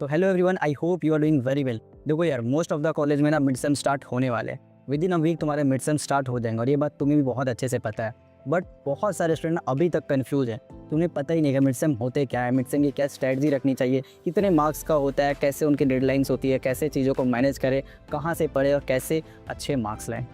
तो hello everyone, I hope you are doing very well. देखो यार, मोस्ट ऑफ द कॉलेज में ना मिड सेम स्टार्ट होने वाले हैं। विद इन अ वीक तुम्हारे मिड सेम स्टार्ट हो जाएंगे और ये बात तुम्हें भी बहुत अच्छे से पता है। बट बहुत सारे स्टूडेंट अभी तक कंफ्यूज हैं। तुम्हें पता ही नहीं है मिड सेम होते क्या है, मिड सेम की क्या स्ट्रैटेजी रखनी चाहिए, कितने मार्क्स का होता है, कैसे उनकी डेडलाइंस होती है, कैसे चीज़ों को मैनेज करें, कहाँ से पढ़े और कैसे अच्छे मार्क्स लाएँ।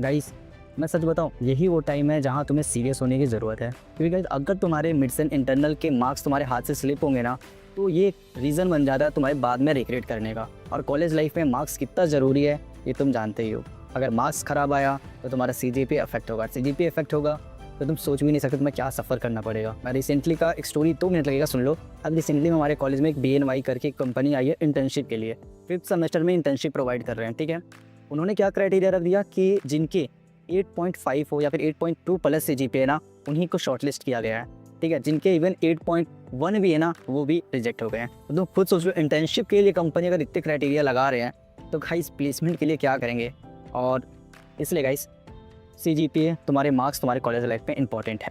गाइस, मैं सच बताऊं, यही वो टाइम है जहां तुम्हें सीरियस होने की ज़रूरत है। क्योंकि गाइस, अगर तुम्हारे मिड सेम इंटरनल के मार्क्स तुम्हारे हाथ से स्लिप होंगे ना, तो ये रीज़न बन जाता है तुम्हारे बाद में रिग्रेट करने का। और कॉलेज लाइफ में मार्क्स कितना ज़रूरी है ये तुम जानते ही हो। अगर मार्क्स ख़राब आया तो तुम्हारा CGPA अफेक्ट होगा, CGPA अफेक्ट होगा तो तुम सोच भी नहीं सकते तुम्हें क्या सफ़र करना पड़ेगा। मैं रिसेंटली का एक स्टोरी 2 मिनट लगेगा, सुन लो। अब रिसेंटली में हमारे कॉलेज में एक BNY करके एक कंपनी आई है इंटर्नशिप के लिए। 5th सेमेस्टर में इंटर्नशिप प्रोवाइड कर रहे हैं, ठीक है। उन्होंने क्या क्राइटेरिया रख दिया कि जिनके 8.5 हो या फिर 8.2 प्लस CGPA ना, उन्हीं को शॉर्टलिस्ट किया गया है, ठीक है। जिनके इवन 8.1 भी है ना, वो भी रिजेक्ट हो गए हैं। तो तुम खुद सोच लो, इंटर्नशिप के लिए कंपनी अगर इतने क्राइटेरिया लगा रहे हैं तो गाइस प्लेसमेंट के लिए क्या करेंगे। और इसलिए गाइस, CGPA तुम्हारे मार्क्स तुम्हारे कॉलेज लाइफ में इंपॉर्टेंट है।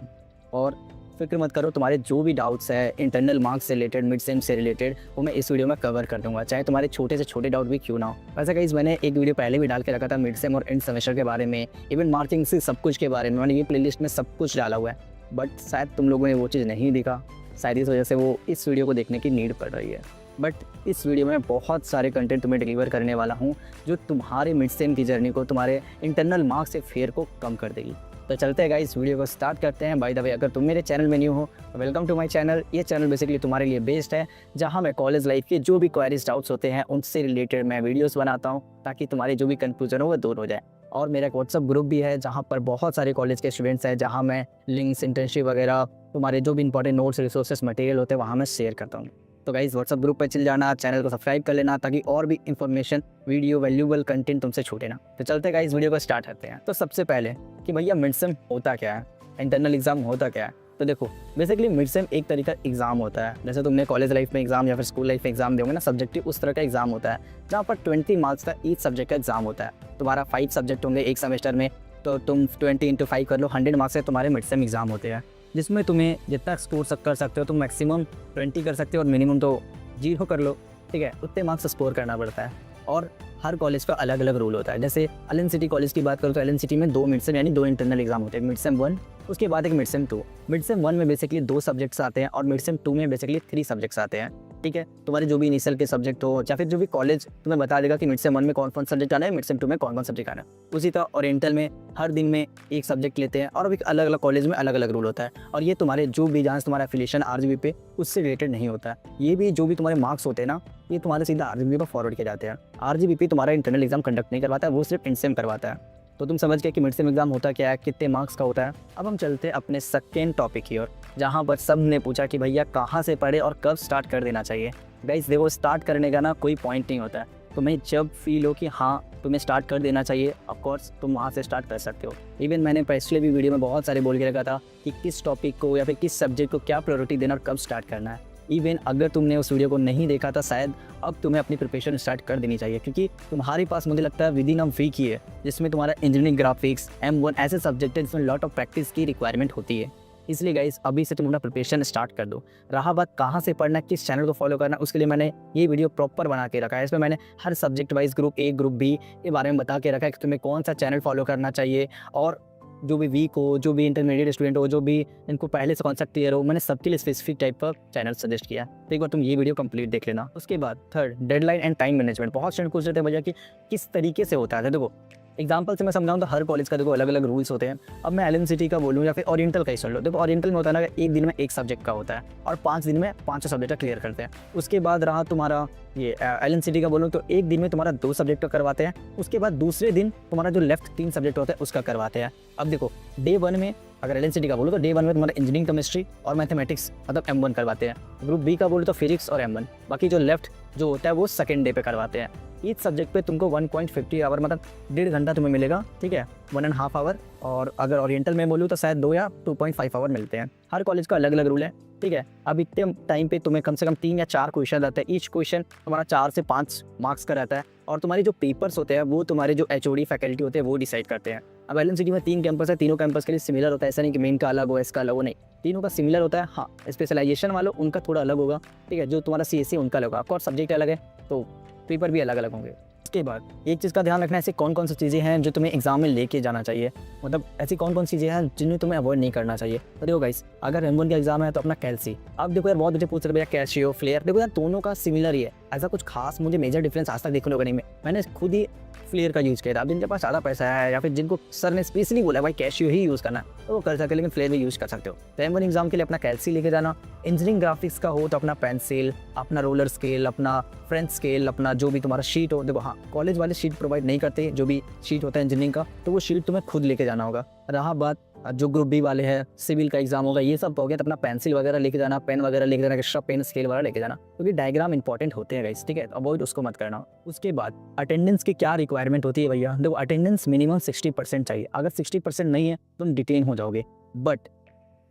और फिक्र मत करो, तुम्हारे जो भी डाउट्स है इंटरनल मार्क्स से रिलेटेड, मिड सेम से रिलेटेड, वो मैं इस वीडियो में कवर कर दूंगा, चाहे तुम्हारे छोटे से छोटे डाउट भी क्यों ना हो। वैसे गाइस, मैंने एक वीडियो पहले भी डाल के रखा था मिड सेम और एंड सेमेस्टर के बारे में, इवन मार्किंग से सब कुछ के बारे में। मैंने ये प्लेलिस्ट में सब कुछ डाला हुआ है, बट शायद तुम लोगों ने वो चीज़ नहीं देखा। शायद इस वजह से वो इस वीडियो को देखने की नीड पड़ रही है। बट इस वीडियो में बहुत सारे कंटेंट तुम्हें डिलीवर करने वाला हूँ जो तुम्हारे मिड सेम की जर्नी को, तुम्हारे इंटरनल मार्क्स से फेयर को कम कर देगी। तो चलते हैं गाइस, वीडियो को स्टार्ट करते हैं। बाय द वे, अगर तुम मेरे चैनल में न्यू हो, वेलकम टू माय चैनल। ये चैनल बेसिकली तुम्हारे लिए बेस्ड है, जहां मैं कॉलेज लाइफ के जो भी क्वेरीज डाउट्स होते हैं उनसे रिलेटेड मैं वीडियोस बनाता हूं, ताकि तुम्हारे जो भी कंफ्यूजन हो वो दूर हो जाए। और मेरा एक व्हाट्सअप ग्रुप भी है जहाँ पर बहुत सारे कॉलेज के स्टूडेंट्स हैं, जहाँ मैं लिंक्स, इंटर्नशिप वगैरह, तुम्हारे जो भी इंपॉर्टेंट नोट्स, रिसोर्सेज, मटेरियल होते हैं वहाँ मैं शेयर करता हूँ। तो गाइस, व्हाट्सअप ग्रुप पे चल जाना, चैनल को सब्सक्राइब कर लेना, ताकि और भी इन्फॉर्मेशन, वीडियो, वैल्यूएबल कंटेंट तुमसे छूटे ना। तो चलते गाइस, वीडियो को स्टार्ट करते हैं। तो सबसे पहले कि भैया मिड सेम होता क्या है, इंटरनल एग्जाम होता क्या है। तो देखो, बेसिकली मिड सेम एक तरीका एग्जाम होता है। जैसे तुमने कॉलेज लाइफ में एग्जाम या फिर स्कूल लाइफ में एग्जाम दोगे ना, सब्जेक्टिव, उस तरह का एग्जाम होता है, जहाँ पर 20 मार्क्स का ईच सब्जेक्ट का एग्जाम होता है। तुम्हारा 5 सब्जेक्ट होंगे एक सेमेस्टर में, तो तुम 20 × 5 कर लो, 100 मार्क्स से तुम्हारे मिड सेम एग्जाम होते हैं, जिसमें तुम्हें जितना स्कोर कर सकते हो तुम मैक्सिमम 20 कर सकते हो और मिनिमम तो 0 कर लो, ठीक है। उतने मार्क्स स्कोर करना पड़ता है। और हर कॉलेज का अलग अलग रूल होता है। जैसे एलन सिटी कॉलेज की बात करो तो एलन सिटी में 2 मिड सेम यानी 2 इंटरनल एग्जाम होते हैं, मिड सेम 1, उसके बाद एक मिड सेम 2। मिड सेम 1 में बेसिकली 2 सब्जेक्ट्स आते हैं और मिड सेम 2 में बेसिकली 3 सब्जेक्ट्स आते हैं, ठीक है। तुम्हारे जो भी इनिशियल के सब्जेक्ट हो या फिर जो भी कॉलेज तुम्हें बता देगा कि मिड सेम 1 में कौन कौन सब्जेक्ट आना है, मिड सेम 2 में कौन कौन सब्जेक्ट आना है। उसी तरह ओरिएंटल में हर दिन में एक सब्जेक्ट लेते हैं और एक अलग अलग कॉलेज में अलग अलग रूल होता है। और ये तुम्हारे जो भी जहाँ तुम्हारा एफिलिएशन RGB पे, उससे रिलेटेड नहीं होता है। ये भी जो भी तुम्हारे मार्क्स होते हैं ना, ये तुम्हारे सीधा RGB पर फॉरवर्ड किए जाते हैं। RGB पे तुम्हारा इंटरनल एग्जाम कंडक्ट नहीं करवाता है, वो सिर्फ इंड करवाता है। तो तुम समझ गए कि मिड सेम एग्जाम होता क्या है, कितने मार्क्स का होता है। अब हम चलते हैं अपने सेकेंड टॉपिक की ओर, जहाँ पर सब ने पूछा कि भैया कहाँ से पढ़े और कब स्टार्ट कर देना चाहिए। गाइस देखो, स्टार्ट करने का ना कोई पॉइंट नहीं होता है। तुम्हें जब फील हो कि हाँ तुम्हें स्टार्ट कर देना चाहिए, ऑफकोर्स तुम वहाँ से स्टार्ट कर सकते हो। इवन मैंने पिछले भी वीडियो में बहुत सारे बोल के रखा था कि किस टॉपिक को या फिर किस सब्जेक्ट को क्या प्रायोरिटी देना और कब स्टार्ट करना है। इवन अगर तुमने उस वीडियो को नहीं देखा था, शायद अब तुम्हें अपनी प्रिपरेशन स्टार्ट कर देनी चाहिए, क्योंकि तुम्हारे पास मुझे लगता है विद इन अ वीक ही है, जिसमें तुम्हारा इंजीनियरिंग, ग्राफिक्स, M1 ऐसे सब्जेक्ट है जिसमें लॉट ऑफ प्रैक्टिस की रिक्वायरमेंट होती है। इसलिए गाइस, अभी से तुम अपना प्रिपरेशन स्टार्ट कर दो। रहा बात कहाँ से पढ़ना, किस चैनल को फॉलो करना, उसके लिए मैंने ये वीडियो प्रॉपर बना के रखा है। इसमें मैंने हर subject wise group A, group B के बारे में बता के रखा है कि तुम्हें कौन सा चैनल फॉलो करना चाहिए। और जो भी वीक हो, जो भी इंटरमीडिएट स्टूडेंट हो, जो भी इनको पहले से कॉन्सेप्ट क्लियर हो, मैंने सबके लिए स्पेसिफिक टाइप का चैनल सजेस्ट किया। तो एक बार तुम ये वीडियो कंप्लीट देख लेना। उसके बाद third, deadline and time management. बहुत स्टूडेंट पूछ रहे थे भैया कि किस तरीके से होता है। देखो, एग्जाम्पल से मैं समझाऊँ तो हर कॉलेज का देखो अलग अलग रूल्स होते हैं। अब मैं एलन सिटी का बोलूँ या फिर ओरिएंटल का ही सुन लो। देखो, ओरिएंटल में होता है ना, एक दिन में एक सब्जेक्ट का होता है और 5 दिन में 5 सब्जेक्ट क्लियर करते हैं। उसके बाद रहा तुम्हारा ये एलन सिटी का बोलूँ तो एक दिन में तुम्हारा 2 सब्जेक्ट का करवाते हैं। उसके बाद दूसरे दिन तुम्हारा जो लेफ्ट 3 सब्जेक्ट होता है उसका करवाते हैं। अब देखो, डे 1 में अगर एलन सिटी का बोलो तो डे 1 में तुम्हारा इंजीनियरिंग, केमिस्ट्री और मैथमेटिक्स मतलब M1 करवाते हैं। ग्रुप B का बोलो तो फिजिक्स और M1। बाकी जो लेफ्ट जो होता है वो सेकेंड डे पे करवाते हैं। ईच सब्जेक्ट पे तुमको 1.50 आवर मतलब 1.5 घंटा तुम्हें मिलेगा, ठीक है, 1.5 आवर। और अगर ओरिएंटल में बोलूँ तो शायद 2 या 2.5 आवर मिलते हैं। हर कॉलेज का अलग अलग रूल है, ठीक है। अब इतने टाइम पे तुम्हें कम से कम 3 या 4 क्वेश्चन रहते हैं। ईच क्वेश्चन तुम्हारा 4 से 5 मार्क्स का रहता है। और तुम्हारी जो पेपर्स होते हैं वो तुम्हारे जो HOD फैकल्टी होते हैं वो डिसाइड करते हैं। अब एलन सिटी में 3 कैंपस है, तीनों कैंपस के लिए सिमिलर होता है। ऐसा नहीं कि मेन का अलग हो, इसका अलग हो, नहीं। तीनों का सिमिलर होता है। हाँ, स्पेशलाइजेशन वालों उनका थोड़ा अलग होगा, ठीक है। जो तुम्हारा CSE उनका अलग होगा, आपका और सब्जेक्ट अलग है तो पेपर भी अलग अलग होंगे। उसके बाद एक चीज़ का ध्यान रखना है, ऐसी कौन कौन सी चीज़ें हैं जो तुम्हें एग्जाम में लेके जाना चाहिए, मतलब ऐसी कौन कौन सी चीज़ें हैं जिन्हें तुम्हें अवॉइड नहीं करना चाहिए। तो देखो गाइस, अगर M1 का एग्जाम है तो अपना कैल्सी, अब देखो यार बहुत बच्चे पूछ रहे भैया कैशियो फ्लेयर, देखो यार दोनों का सिमिलर ही है, ऐसा कुछ खास मुझे मेजर डिफरेंस आज तक देखने को नहीं मैंने खुद ही फ्लेयर का यूज़ किया था। अब जिनके पास ज़्यादा पैसा है या फिर जिनको सर ने स्पेशली बोला भाई कैशियो ही यूज़ करना है तो वो कर सकते, लेकिन फ्लेयर भी यूज़ कर सकते हो। तो M1 एग्जाम के लिए अपना कैल्सी लेके जाना। इंजीनियरिंग ग्राफिक्स का हो तो अपना पेंसिल, अपना रोलर स्केल, अपना फ्रेंच स्केल, अपना जो भी तुम्हारा शीट हो। देखो हाँ, कॉलेज वाले शीट प्रोवाइड नहीं करते, जो भी शीट होता है इंजीनियरिंग का तो वो शीट तुम्हें खुद लेके जाना होगा। रहा बात जो ग्रुप बी वाले हैं, सिविल का एग्जाम होगा, ये सब हो गया तो अपना पेंसिल वगैरह लेके जाना, पेन वगैरह लेके जाना, एक्स्ट्रा पेन स्केल वगैरह लेके जाना, क्योंकि डायग्राम इंपॉर्टेंट होते हैं गाइस, ठीक है। अवॉइड उसको मत करना। उसके बाद अटेंडेंस की क्या रिक्वायरमेंट होती है भैया, देखो अटेंडेंस मिनिमम 60% चाहिए। अगर 60% नहीं है तुम डिटेन हो जाओगे। बट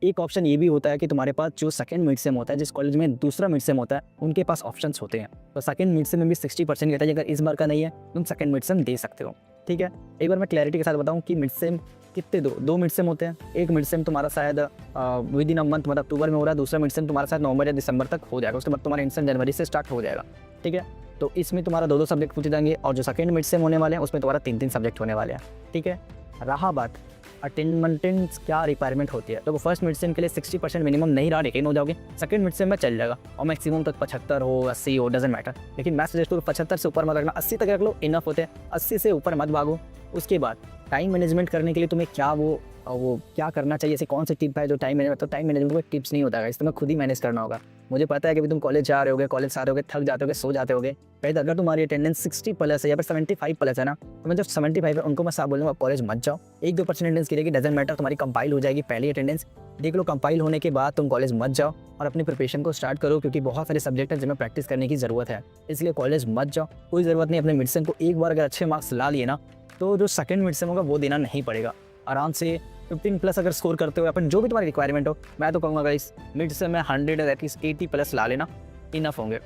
एक ऑप्शन ये भी होता है कि तुम्हारे पास जो सेकंड मिड सेम होता है, जिस कॉलेज में दूसरा मिड सेम होता है, उनके पास ऑप्शंस होते हैं। तो सेकंड मिड सेम में भी 60% कहता है, अगर इस बार का नहीं है तुम सेकंड मिड सेम दे सकते हो, ठीक है। एक बार मैं क्लैरिटी के साथ बताऊं कि मिड सेम कितने दो मिड सेम होते हैं। एक मिड सेम तुम्हारा शायद विद इन अ मंथ, मतलब अक्टूबर में हो रहा है, दूसरा मिड सेम तुम्हारा शायद नवंबर या दिसंबर तक हो जाएगा, उसके बाद तुम्हारा इंटर्न जनवरी से स्टार्ट हो जाएगा, ठीक है। तो इसमें तुम्हारा 2 सब्जेक्ट पूछे जाएंगे और जो सेकंड मिड सेम होने वाले हैं उसमें तुम्हारा 3 सब्जेक्ट होने वाले हैं, ठीक है। रहा बात अटेंडेंस क्या रिक्वायरमेंट होती है, तो फर्स्ट मिड सेम के लिए 60% मिनिमम नहीं रहा, रिटेन हो जाओगे। सेकंड मिड सेम में चल जाएगा और मैक्सिमम तक 75 हो 80 हो, डजेंट मैटर, लेकिन मैं सजेस्ट करूँ 75 से ऊपर मत रखना, 80 तक रख लो, इनफ होते हैं, 80 से ऊपर मत भागो। उसके बाद टाइम मैनेजमेंट करने के लिए तुम्हें क्या वो क्या करना चाहिए, ऐसे कौन से टिप है जो टाइम मैनेजमेंट, तो टाइम मैनेजमेंट में टिप्स नहीं होता है, इस तुम्हें खुद ही मैनेज करना होगा। मुझे पता है कि तुम कॉलेज जा रहे होगे, कॉलेज से आ रहे होगे, थक जाते होगे, सो जाते होगे। पहले अगर तुम्हारी अटेंडेंस 60+ है या फिर 75+ है ना, तो मैं जो 75 है उनको मैं साफ बोलूँगा कॉलेज मत जाओ। 1-2% अटेंडेंस की रहेगी, डजेंट मैटर, तुम्हारी कंपाइल हो जाएगी पहली अटेंडेंस, देख लो। कंपाइल होने के बाद तुम कॉलेज मत जाओ और अपनी प्रिपरेशन को स्टार्ट करो, क्योंकि बहुत सारे सब्जेक्ट हैं जिनमें प्रैक्टिस करने की ज़रूरत है, इसलिए कॉलेज मत जाओ। कोई ज़रूरत नहीं, अपने मिड सेम को एक बार अगर अच्छे मार्क्स ला लिए ना तो जो सेकंड मिड सेम होगा वो देना नहीं पड़ेगा। आराम से 15+ अगर स्कोर करते हो, अपन जो भी तुम्हारी रिक्वायरमेंट हो, मैं तो कहूँगा गाइस मिड सेम में 100 एटलीस्ट 80+ ला लेना, इनफ होंगे।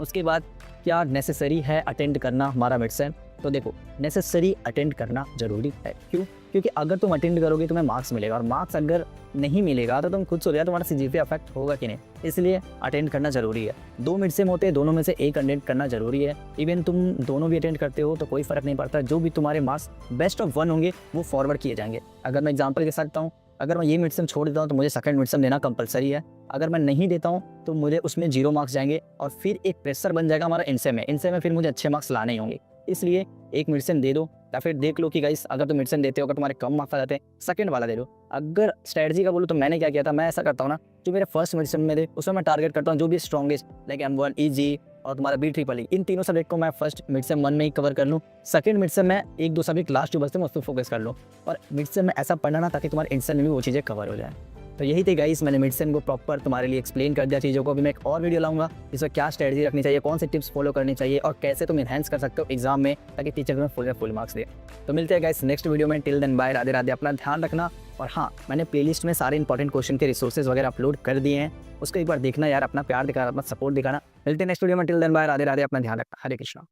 उसके बाद क्या नेसेसरी है अटेंड करना हमारा मिड सेम, तो देखो नेसेसरी अटेंड करना ज़रूरी है। क्यों? क्योंकि अगर तुम अटेंड करोगे तुम्हें मार्क्स मिलेगा, और मार्क्स अगर नहीं मिलेगा तो तुम खुद सोच रहे तुम्हारा CGPA अफेक्ट होगा कि नहीं, इसलिए अटेंड करना ज़रूरी है। 2 मिड सेम होते हैं, दोनों में से एक अटेंड करना ज़रूरी है। इवन तुम दोनों भी अटेंड करते हो तो कोई फ़र्क नहीं पड़ता, जो भी तुम्हारे मार्क्स बेस्ट ऑफ 1 होंगे वो फॉरवर्ड किए जाएंगे। अगर मैं एग्जाम्पल के साथ बताऊँ, अगर मैं ये मिड सेम छोड़ देता हूँ तो मुझे सेकंड मिड सेम देना कंपलसरी है। अगर मैं नहीं देता हूँ तो मुझे उसमें 0 मार्क्स जाएंगे और फिर एक प्रेशर बन जाएगा हमारा इन सेम में फिर मुझे अच्छे मार्क्स लाने ही होंगे। इसलिए एक मिड सेम दे दो, या फिर देख लो कि गाइस अगर तुम मिड सेम देते हो, अगर तुम्हारे कम मार्क्स आ जाते हैं सेकंड वाला दे दो। अगर स्ट्रेटजी का बोलो तो मैंने क्या किया था, मैं ऐसा करता हूँ ना, जो मेरे फर्स्ट मिड सेम में थे उसमें मैं टारगेट करता हूँ जो भी स्ट्रॉन्गेस्ट, लाइक M1 EG और तुम्हारा B-BBB, इन तीनों सब्जेक्ट को मैं फर्स्ट मिड सेम 1 में ही कवर कर लूँ। सेकंड मिड सेम में 1-2 सब्जेक्ट लास्ट जो बचते हैं उस पर फोकस कर लो, और मिड सेम में ऐसा पढ़ना ना ताकि तुम्हारे इंटर में भी वो चीज़ें कवर हो जाए। तो यही थे गाइस, मैंने मिड सेम को प्रॉपर तुम्हारे लिए एक्सप्लेन कर दिया चीज़ों को। अभी मैं एक और वीडियो लाऊंगा इसमें क्या स्ट्रेटजी रखनी चाहिए, कौन से टिप्स फॉलो करनी चाहिए और कैसे तुम इन्हेंस कर सकते हो एग्जाम में, ताकि टीचर तुम्हें फुल मार्क्स दे। तो मिलते हैं गाइस नेक्स्ट वीडियो में, till then bye, Radhe Radhe, अपना ध्यान रखना। और हाँ, मैंने प्लेलिस्ट में सारे इंपॉर्टेंट क्वेश्चन के रिसोर्सेज वगैरह अपलोड कर दिए हैं, उसको एक बार देखना यार, अपना प्यार दिखाना, अपना सपोर्ट दिखाना। मिलते हैं नेक्स्ट वीडियो में, till then bye, Radhe Radhe, अपना ध्यान रखना। हरे कृष्णा।